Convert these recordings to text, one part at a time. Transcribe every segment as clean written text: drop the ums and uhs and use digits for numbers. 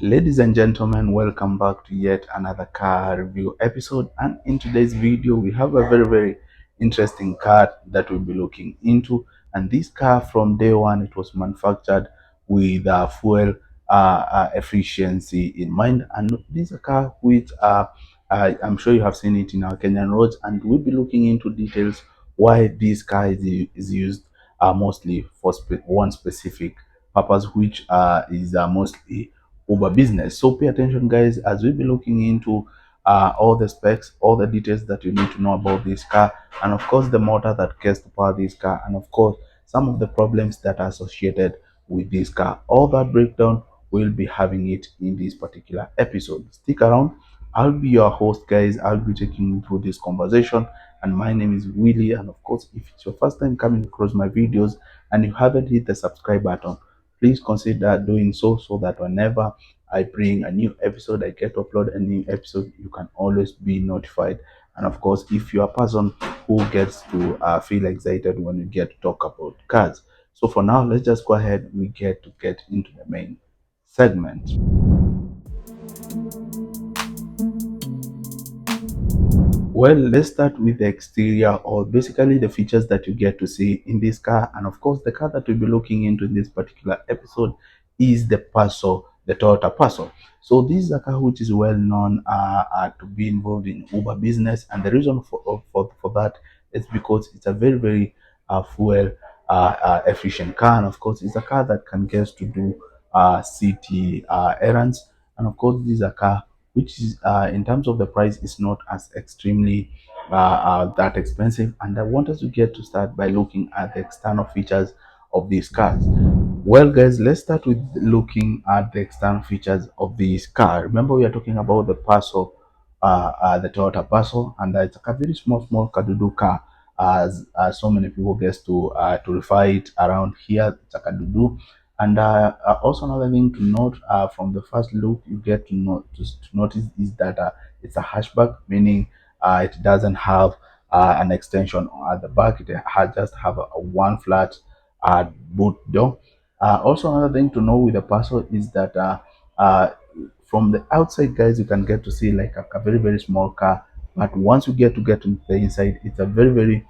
Ladies and gentlemen, welcome back to yet another car review episode. And in today's video, we have a very interesting car that we'll be looking into. And this car, from day one, it was manufactured with fuel efficiency in mind. And this is a car which I'm sure you have seen it in our Kenyan roads. And we'll be looking into details why this car is used mostly for one specific purpose, which is mostly Uber business. So pay attention, guys, as we be looking into all the specs, all the details that you need to know about this car, and of course the motor that cares to power this car, and of course some of the problems that are associated with this car. All that breakdown we'll be having it in this particular episode. Stick around. I'll be your host, guys. I'll be taking you through this conversation, and my name is Willie. And of course, if it's your first time coming across my videos and you haven't hit the subscribe button, please consider doing so that whenever I bring a new episode, I get to upload a new episode, you can always be notified. And of course, if you're a person who gets to feel excited when you get to talk about cars. So for now, let's just go ahead. We get into the main segment. Well, let's start with the exterior, or basically the features that you get to see in this car. And of course, the car that we'll be looking into in this particular episode is the Passo, the Toyota Passo. So this is a car which is well known to be involved in Uber business, and the reason for that is because it's a very fuel efficient car, and of course, it's a car that can get to do city errands. And of course, this is a car which is in terms of the price is not as extremely that expensive. And I want us to get to start by looking at the external features of these cars. Well, guys, let's start with looking at the external features of this car. Remember, we are talking about the Passo, the Toyota Passo, and it's a very small kadudu car, as so many people get to refer it around here. It's a kadudu. And also another thing to note, from the first look, you get to notice is that it's a hatchback, meaning it doesn't have an extension at the back. It has just have a one flat boot door. Also, another thing to know with the Passo is that uh, from the outside, guys, you can get to see like a very small car. But once you get into the inside, it's a very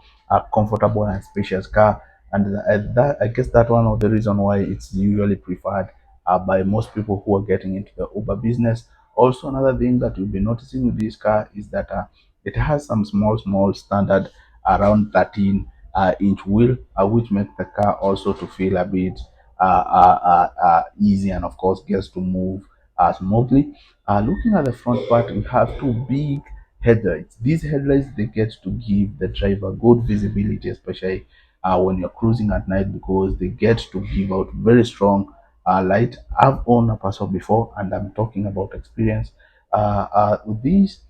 comfortable and spacious car. And that, I guess, that one of the reason why it's usually preferred by most people who are getting into the Uber business. Also, another thing that you'll be noticing with this car is that it has some small standard around 13-inch wheel, which makes the car also to feel a bit easy, and of course gets to move smoothly. Looking at the front part, we have two big headlights. These headlights, they get to give the driver good visibility, especially when you're cruising at night, because they get to give out very strong light. I've owned a Passo before, and I'm talking about experience. With these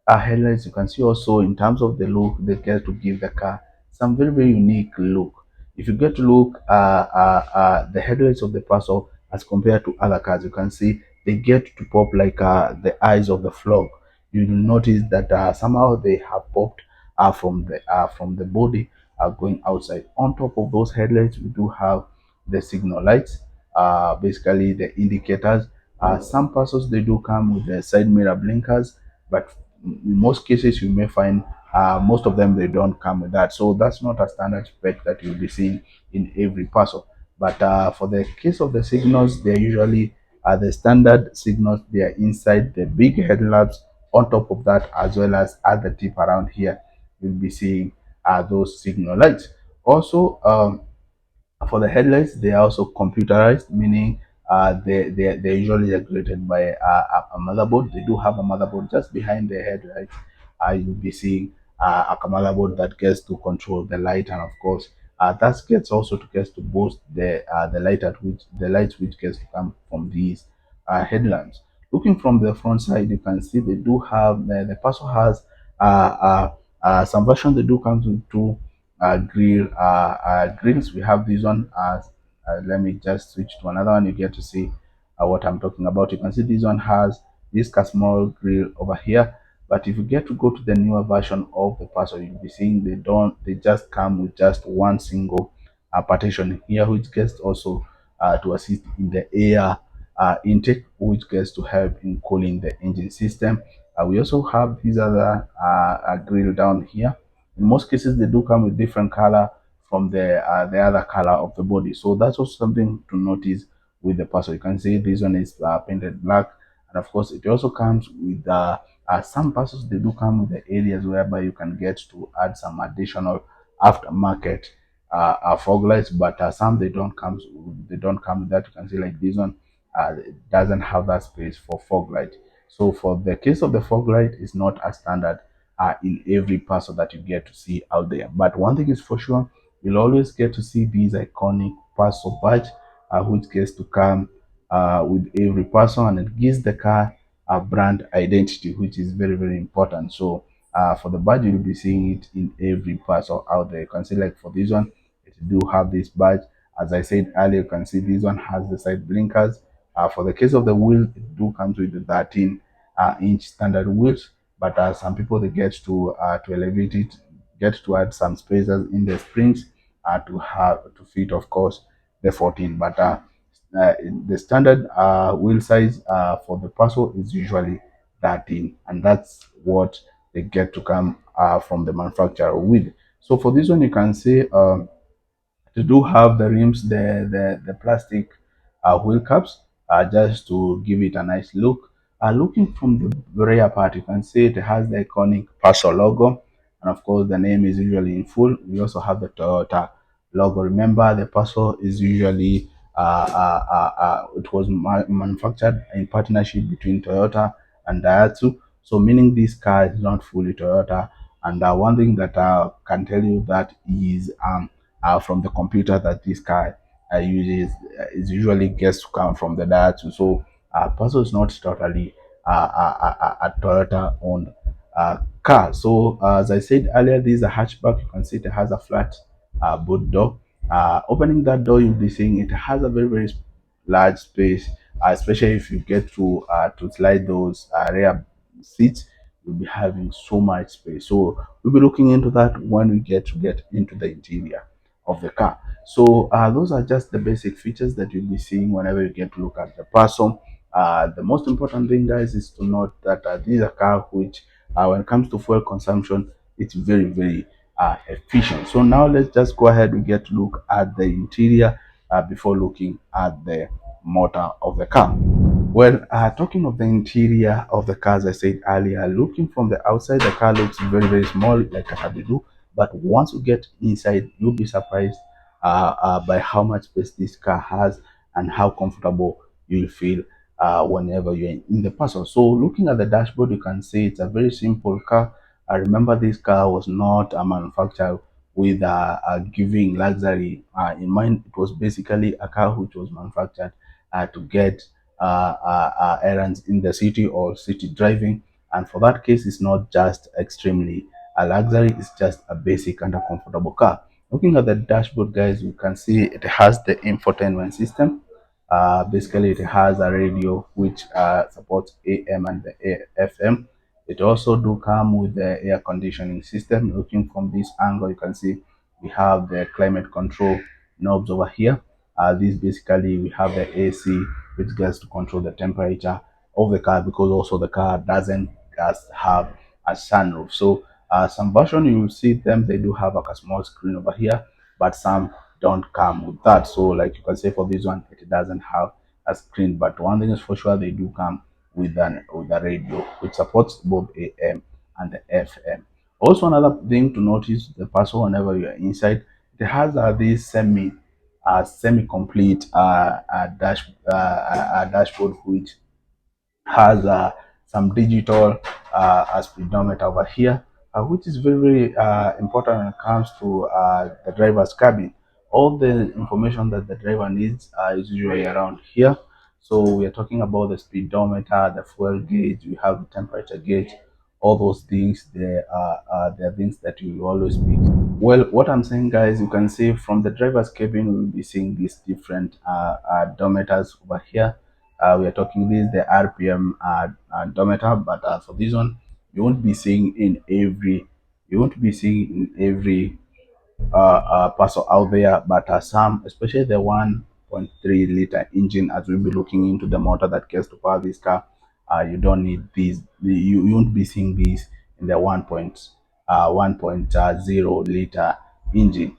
headlights, you can see also in terms of the look, they get to give the car some very unique look. If you get to look the headlights of the Passo as compared to other cars, you can see they get to pop like the eyes of the frog. You will notice that somehow they have popped from the body going outside. On top of those headlights, we do have the signal lights, basically the indicators. Some Passos, they do come with the side mirror blinkers, but in most cases you may find most of them, they don't come with that. So that's not a standard spec that you'll be seeing in every Passo. But for the case of the signals, they're usually the standard signals. They are inside the big headlamps. On top of that, as well as at the tip around here, you'll be seeing those signal lights. Also, for the headlights, they are also computerized, meaning they're usually regulated by a motherboard. They do have a motherboard just behind the headlights. You'll be seeing a motherboard that gets to control the light, and of course, that gets also to gets to boost the light at which the lights which gets to come from these headlamps. Looking from the front side, you can see they do have the Passo has some versions. They do come with two grills. We have this one as let me just switch to another one. You get to see what I'm talking about. You can see this one has this small grill over here, but if you get to go to the newer version of the Passo, you'll be seeing they just come with just one single partition here, which gets also to assist in the air intake, which gets to help in cooling the engine system. We also have these other grill down here. In most cases, they do come with different color from the other color of the body. So that's also something to notice with the Passo. You can see this one is painted black, and of course, it also comes with some Passos. They do come with the areas whereby you can get to add some additional aftermarket fog lights, but some they don't come with that. You can see like this one it doesn't have that space for fog light. So for the case of the fog light, it's not a standard in every parcel that you get to see out there. But one thing is for sure, you'll always get to see these iconic parcel badge, which gets to come with every parcel, and it gives the car a brand identity, which is very, very important. So for the badge, you'll be seeing it in every parcel out there. You can see like for this one, it do have this badge. As I said earlier, you can see this one has the side blinkers. For the case of the wheel, it do comes with the 13 inch standard wheels, but some people they get to elevate it, get to add some spacers in the springs to have to fit, of course, the 14. But the standard wheel size for the Passo is usually 13, and that's what they get to come from the manufacturer with. So for this one, you can see they do have the rims, the plastic wheel caps, just to give it a nice look. Looking from the rear part, you can see it has the iconic Passo logo, and of course, the name is usually in full. We also have the Toyota logo. Remember, the Passo is usually it was manufactured in partnership between Toyota and Daihatsu. So, meaning this car is not fully Toyota. And one thing that I can tell you that is from the computer that this car uses is usually gets to come from the Daihatsu. So Passo is not totally a Toyota owned car. So as I said earlier, this is a hatchback. You can see it has a flat boot door. Opening that door, you'll be seeing it has a very, very large space, especially if you get to slide those rear seats. You'll be having so much space. So we'll be looking into that when we get into the interior of the car. So those are just the basic features that you'll be seeing whenever you get to look at the Passo. The most important thing, guys, is to note that this is a car which, when it comes to fuel consumption, it's very, very efficient. So now let's just go ahead and get to look at the interior before looking at the motor of the car. Well, talking of the interior of the car, as I said earlier, looking from the outside, the car looks very, very small, like a Habidu. But once you get inside, you'll be surprised by how much space this car has and how comfortable you'll feel whenever you're in the Passo. So, looking at the dashboard, you can see it's a very simple car. I remember this car was not manufactured with giving luxury in mind. It was basically a car which was manufactured to get errands in the city or city driving. And for that case, it's not just extremely a luxury, it's just a basic and a comfortable car. Looking at the dashboard, guys, you can see it has the infotainment system. Basically, it has a radio which supports AM and the FM. It also do come with the air conditioning system. Looking from this angle, you can see we have the climate control knobs over here. This basically we have the AC which gets to control the temperature of the car, because also the car doesn't just have a sunroof. So some version you will see them, they do have like a small screen over here, but some don't come with that. So like you can say for this one, it doesn't have a screen, but one thing is for sure, they do come with a radio which supports both AM and the FM. Also, another thing to notice, the Passo, whenever you are inside, it has this semi-complete dashboard which has some digital speedometer over here, which is very, very important when it comes to the driver's cabin. All the information that the driver needs is usually around here. So we are talking about the speedometer, the fuel gauge, we have the temperature gauge, all those things. They are things that you will always pick. Well, what I'm saying, guys, you can see from the driver's cabin, we'll be seeing these different odometers over here. We are talking this the RPM odometer, but for this one, you won't be seeing in every you won't be seeing in every Passo out there, but some, especially the one 1.3 liter engine. As we'll be looking into the motor that gets to power this car, you don't need these. You won't be seeing these in the 1.0 liter engine.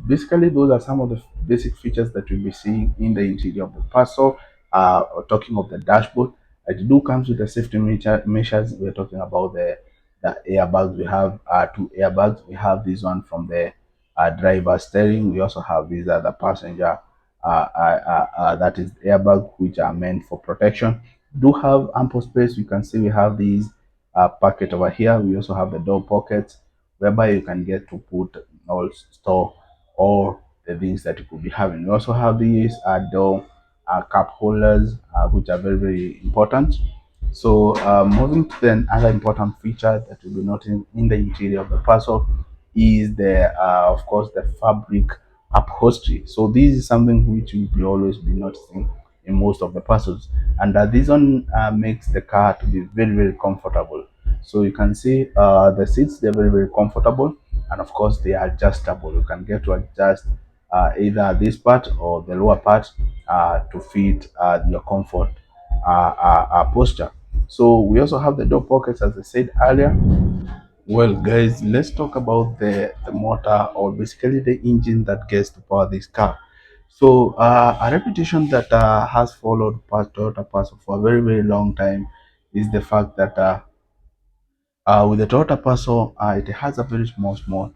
Basically, those are some of the basic features that you'll be seeing in the interior of the Passo. Talking of the dashboard, it do comes with the safety measures. We're talking about the airbags. We have two airbags. We have this one from the driver steering. We also have these other passenger that is airbag, which are meant for protection. Do have ample space. You can see we have these pocket over here. We also have the door pockets whereby you can get to put or store all the things that you could be having. We also have these door cup holders, which are very, very important. So moving to then other important feature that will be noting in the interior of the parcel is the of course the fabric upholstery. So this is something which you will always be noticing in most of the parcels, and this one makes the car to be very, very comfortable. So you can see the seats, they're very, very comfortable, and of course they are adjustable. You can get to adjust either this part or the lower part to fit your comfort posture. So we also have the door pockets, as I said earlier. Well, guys, let's talk about the motor, or basically the engine that gets to power this car. So, a reputation that has followed past Toyota Passo for a very, very long time is the fact that with the Toyota Passo, it has a very small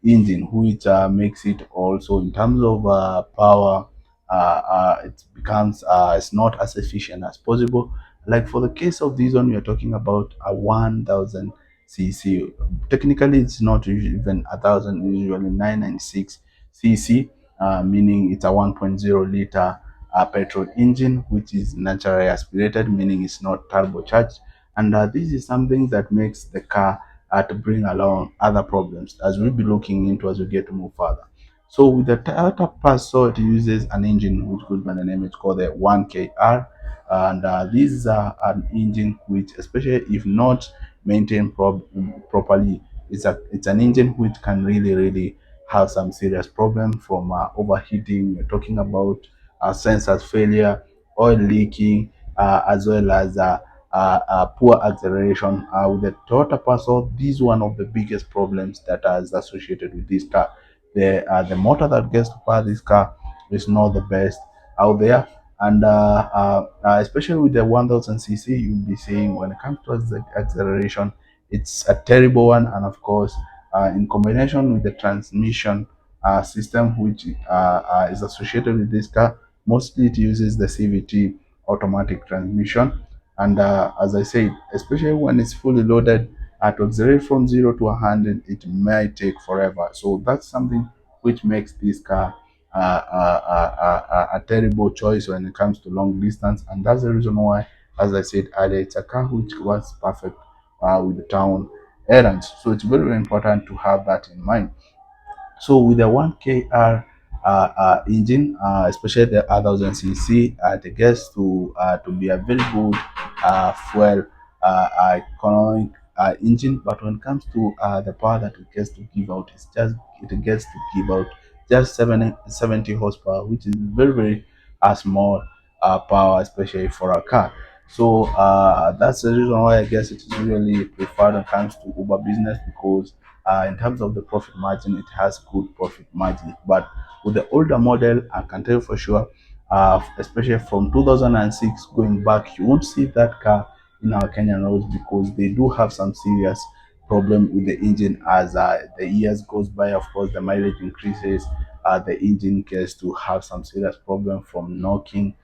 engine, which makes it also in terms of power, it becomes it's not as efficient as possible. Like for the case of this one, we are talking about a 1000 cc. Technically, it's not even 1000, usually 996 cc, meaning it's a 1.0 liter petrol engine, which is naturally aspirated, meaning it's not turbocharged. And this is something that makes the car to bring along other problems as we'll be looking into as we get to move further. So with the Toyota Passo, it uses an engine which goes by the name, it's called the 1KR, and this is an engine which, especially if not maintained properly, it's an engine which can really have some serious problem from overheating. We're talking about sensors failure, oil leaking, as well as poor acceleration. With the Toyota Passo, this is one of the biggest problems that is associated with this car. The motor that gets to power this car is not the best out there, and especially with the 1000 cc, you'll be seeing when it comes to the acceleration, it's a terrible one. And of course, in combination with the transmission system, which is associated with this car, mostly it uses the CVT automatic transmission. And as I said, especially when it's fully loaded, to accelerate from 0 to 100, it may take forever. So that's something which makes this car a terrible choice when it comes to long distance. And that's the reason why, as I said earlier, it's a car which works perfect with the town errands. So it's very, very important to have that in mind. So with the 1KR engine, especially the 1000 cc, it gets to be a very good fuel economic engine. But when it comes to the power that it gets to give out, it gets to give out just 70 horsepower, which is very, very small power, especially for a car. So that's the reason why I guess it is really preferred when it comes to Uber business, because in terms of the profit margin, it has good profit margin. But with the older model, I can tell you for sure, especially from 2006 going back, you won't see that car in our Kenyan roads, because they do have some serious problem with the engine. As the years goes by, of course, the mileage increases, the engine gets to have some serious problem from knocking.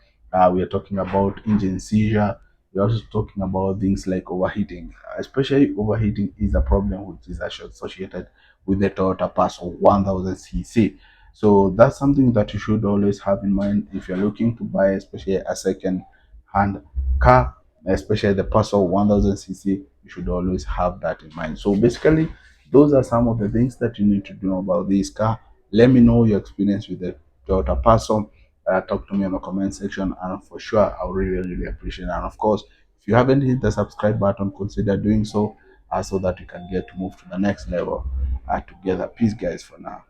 We are talking about engine seizure. We're also talking about things like overheating. Especially overheating is a problem which is actually associated with the Toyota Passo 1000 cc. So that's something that you should always have in mind if you're looking to buy, especially a second hand car, especially the Passo 1000 cc. You should always have that in mind. So basically, those are some of the things that you need to know about this car. Let me know your experience with the Toyota Passo. Talk to me in the comment section, and for sure I'll really appreciate it. And of course, if you haven't hit the subscribe button, consider doing so, so that you can get to move to the next level together. Peace, guys, for now.